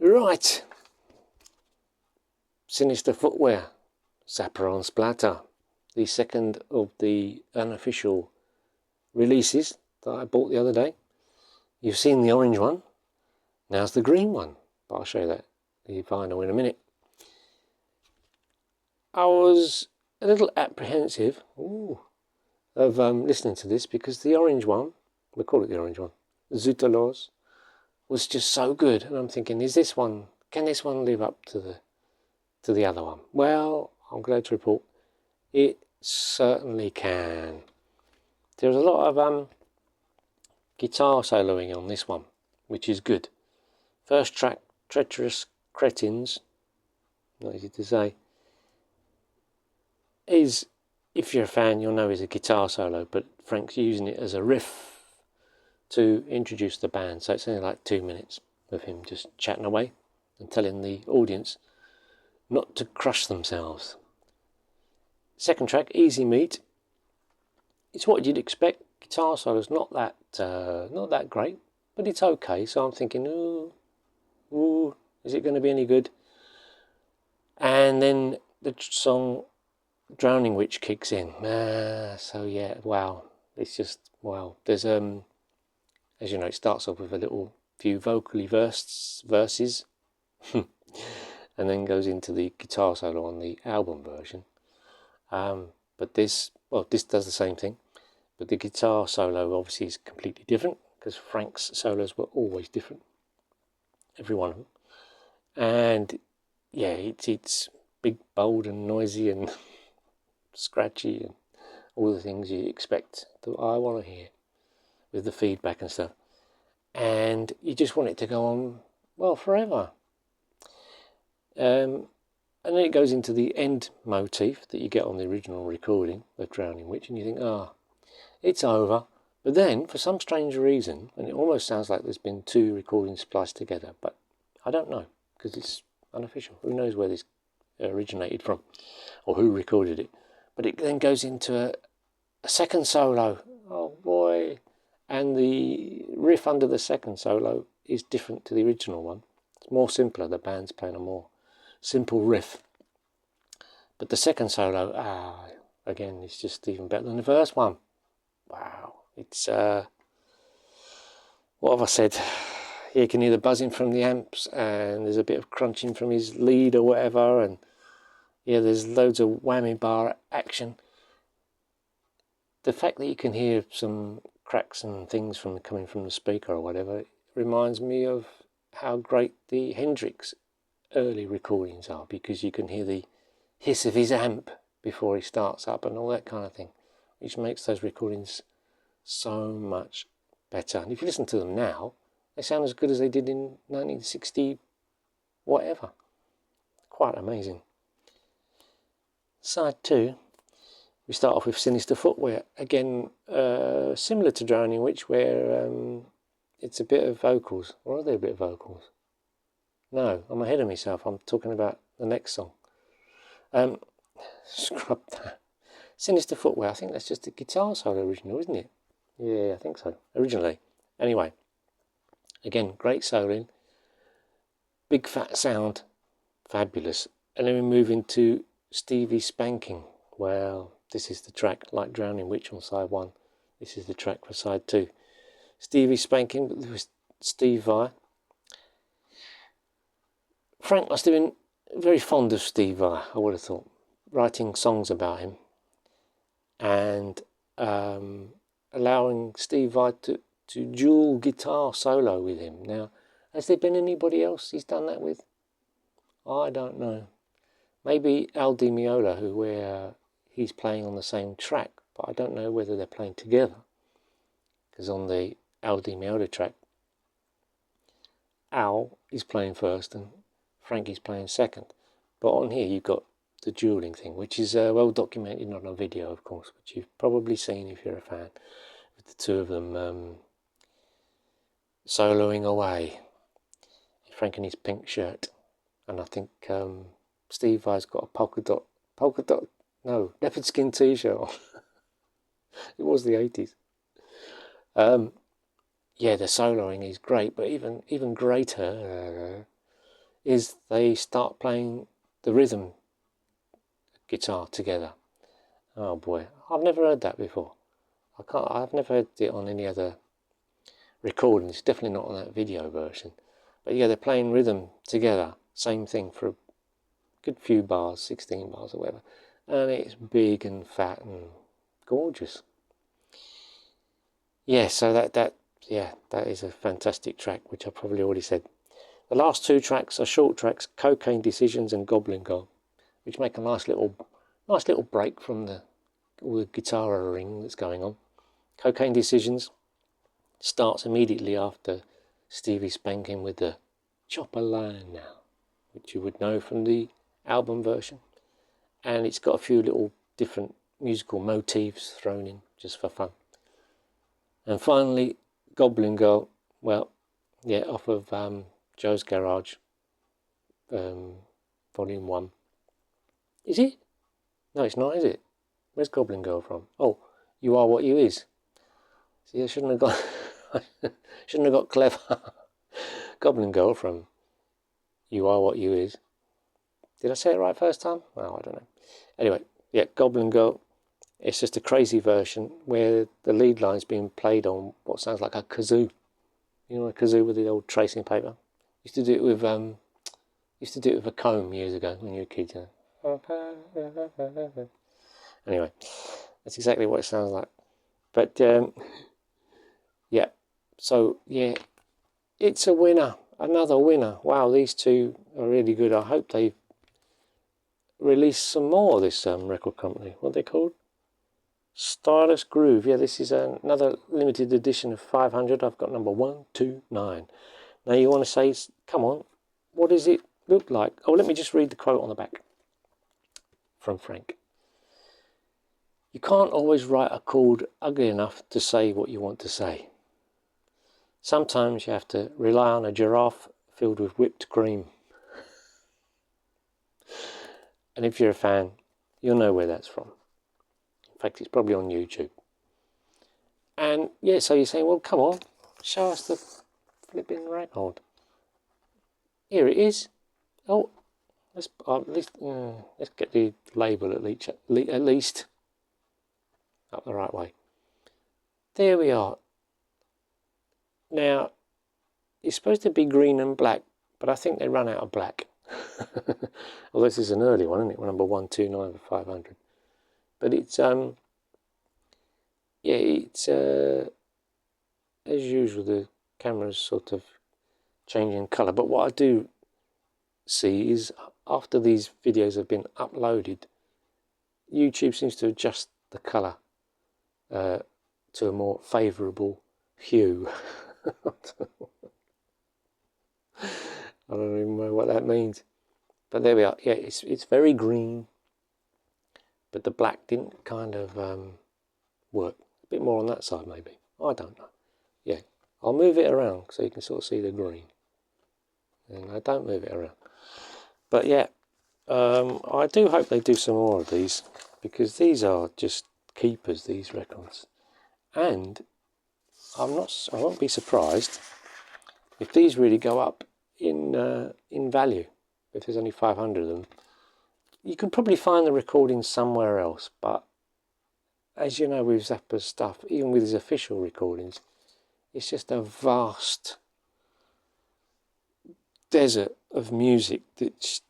Right, Sinister Footwear, Zappa on Splatter, the second of the unofficial releases that I bought the other day. You've seen the orange one, now's the green one, but I'll show you that, the vinyl in a minute. I was a little apprehensive of listening to this because the orange one, we call it the orange one, Zutalos, was just so good, and I'm thinking, can this one live up to the other one? Well, I'm glad to report it certainly can. There's a lot of guitar soloing on this one, which is good. First track, Treacherous Cretins, not easy to say, is, if you're a fan, you'll know is a guitar solo, but Frank's using it as a riff to introduce the band, so it's only like 2 minutes of him just chatting away and telling the audience not to crush themselves. Second track, Easy Meat. It's what you'd expect. Guitar solo's not that great, but it's okay. So I'm thinking, ooh, is it going to be any good? And then the song Drowning Witch kicks in. So yeah, wow. It's just wow. There's as you know, it starts off with a few vocally verses, and then goes into the guitar solo on the album version. But this does the same thing, but the guitar solo obviously is completely different because Frank's solos were always different, every one of them. And yeah, it's big, bold, and noisy, and scratchy, and all the things you expect that I want to hear, with the feedback and stuff, and you just want it to go on, well, forever. And then it goes into the end motif that you get on the original recording of Drowning Witch, and you think, it's over. But then, for some strange reason, and it almost sounds like there's been two recordings spliced together, but I don't know, because it's unofficial. Who knows where this originated from, or who recorded it. But it then goes into a second solo. Oh boy. And the riff under the second solo is different to the original one. It's more simpler. The band's playing a more simple riff. But the second solo, again, it's just even better than the first one. Wow. It's, what have I said? You can hear the buzzing from the amps, and there's a bit of crunching from his lead or whatever, and yeah, there's loads of whammy bar action. The fact that you can hear some cracks and things coming from the speaker or whatever reminds me of how great the Hendrix early recordings are, because you can hear the hiss of his amp before he starts up and all that kind of thing, which makes those recordings so much better. And if you listen to them now, they sound as good as they did in 1960 whatever. Quite amazing. Side 2, we start off with Sinister Footwear. Again, similar to Drowning Witch, where it's a bit of vocals. Or are they a bit of vocals? No, I'm ahead of myself. I'm talking about the next song. Scrub that. Sinister Footwear, I think that's just a guitar solo original, isn't it? Yeah, I think so. Originally. Anyway, again, great soloing. Big fat sound. Fabulous. And then we move into Stevie Spanking. Well, this is the track, like Drowning Witch on side 1. This is the track for side 2. Stevie Spanking, but there was Steve Vai. Frank must have been very fond of Steve Vai, I would have thought, writing songs about him and allowing Steve Vai to dual guitar solo with him. Now, has there been anybody else he's done that with? I don't know. Maybe Al Di Meola, where he's playing on the same track, but I don't know whether they're playing together, because on the Al Di Meola track, Al is playing first and Frankie's playing second. But on here you've got the dueling thing, which is well documented on a video, of course, which you've probably seen if you're a fan, with the two of them soloing away. Frank in his pink shirt, and I think Steve Vai's got a leopard skin t-shirt on. It was the 80s. Yeah, the soloing is great, but even greater is they start playing the rhythm guitar together. Oh boy, I've never heard that before. I've never heard it on any other recording. It's definitely not on that video version. But yeah, they're playing rhythm together. Same thing for a good few bars, 16 bars or whatever. And it's big and fat and gorgeous. Yeah, so that is a fantastic track, which I probably already said. The last two tracks are short tracks, Cocaine Decisions and Goblin Girl, which make a nice little break from all the guitar ring that's going on. Cocaine Decisions starts immediately after Stevie spanking with the chopper line now, which you would know from the album version. And it's got a few little different musical motifs thrown in just for fun. And finally, Goblin Girl, well, yeah, off of Joe's Garage, Volume 1. Is it? No, it's not, is it? Where's Goblin Girl from? Oh, You Are What You Is. See, I shouldn't have got clever. Goblin Girl from You Are What You Is. Did I say it right first time? Well, I don't know. Anyway, yeah, Goblin Girl. It's just a crazy version where the lead line's being played on what sounds like a kazoo. You know, a kazoo with the old tracing paper. Used to do it with a comb years ago when you were a kid. You know? Anyway, that's exactly what it sounds like. But yeah, so yeah, it's a winner, another winner. Wow, these two are really good. I hope they release some more of this record company. What are they called? Stardust Groove. Yeah, this is another limited edition of 500. I've got number 129. Now you want to say, come on, what does it look like? Oh, let me just read the quote on the back from Frank. You can't always write a chord ugly enough to say what you want to say. Sometimes you have to rely on a giraffe filled with whipped cream. And if you're a fan, you'll know where that's from. In fact, it's probably on YouTube. And yeah, so you're saying, well, come on, show us the flipping record. Here it is. Oh, let's get the label at least up the right way. There we are. Now, it's supposed to be green and black, but I think they run out of black. Well, this is an early one, isn't it? Number 129 for 500. But it's as usual, the camera's sort of changing colour. But what I do see is after these videos have been uploaded, YouTube seems to adjust the colour to a more favourable hue. I don't even know what that means. But there we are. Yeah, it's very green, but the black didn't kind of work. A bit more on that side, maybe. I don't know. Yeah, I'll move it around so you can sort of see the green. And I don't move it around. But yeah, I do hope they do some more of these, because these are just keepers, these records. And I won't be surprised if these really go up in value. If there's only 500 of them, you could probably find the recordings somewhere else. But as you know, with Zappa's stuff, even with his official recordings, it's just a vast desert of music that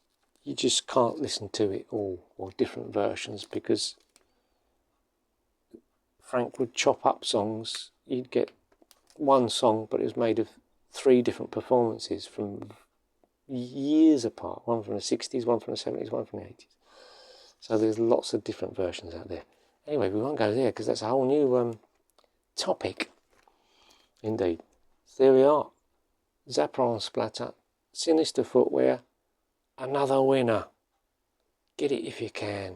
you just can't listen to it all, or different versions, because Frank would chop up songs. You'd get one song, but it was made of 3 different performances from years apart. One from the 60s, one from the 70s, one from the 80s. So there's lots of different versions out there. Anyway, we won't go there because that's a whole new topic. Indeed. So there we are. Zappa on Splatter. Sinister Footwear. Another winner. Get it if you can.